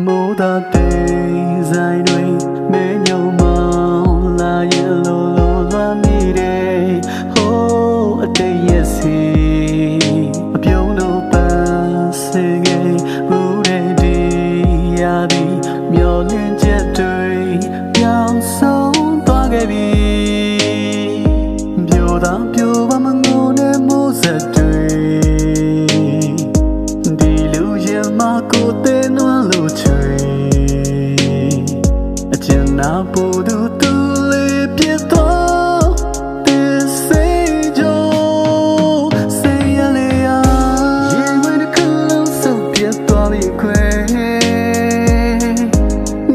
မိုးသားတဲ့ဆိုင်တွေမင်းညုံမောင်းလာရဲ့လိုလိုလွမ်းမိတယ်ဟိုးအတိတ်ရဲ့စီအပြုံးတို့ပန်းစင်ငယ်ဘူးတဲ့ဒီရာဒီမျောလင်းချက်တွေပြောင်းဆုံးသွားခဲ့ပြီပြိုသာပြိုပါမငိုနဲ့မိုးဆက်တွေဒီလူရဲ့မကိုတဲ့နွမ်းလို့ချွေအကျဉ်းနာပူသူသူလေးပြတ်သွားတဲ့စိတ်ကြောစိတ်ရလေရာရင်ဝင်တစ်ခါလုံးစုပ်ပြတ်သွားပြီခွဲ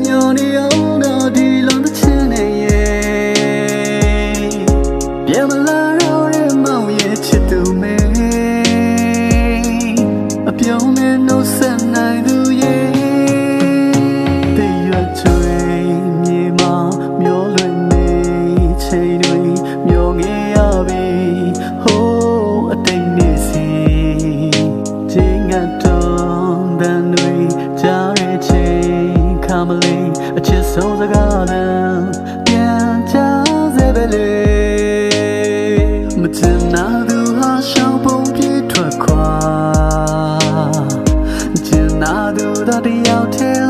ညောင်နေအောင်တော့ဒီလုံးတစ်ချင်းနဲ့ရဲ့ပြန်မလာတော့တဲ့မောင်ရဲ့ချစ်သူမဲအပြုံးနဲ့နှုတ်ဆက်နိုင်သူရဲ့တည်ရွယ်ချွေမြေမှာမျောလွင်နေချိန်တွေမျောငယ်ရပြီဟိုးအတိတ်နေစီချင်းငတ်တော်တန်တွေကြားရချိန်ခါမလေးအချစ်ဆုံးစကားနဲ့ပြန်ချစေပဲလေမချင်နာသူဟာရှောင်းပုံပြေးထွက်ခွာကျင်နာသူတယောက်တည်း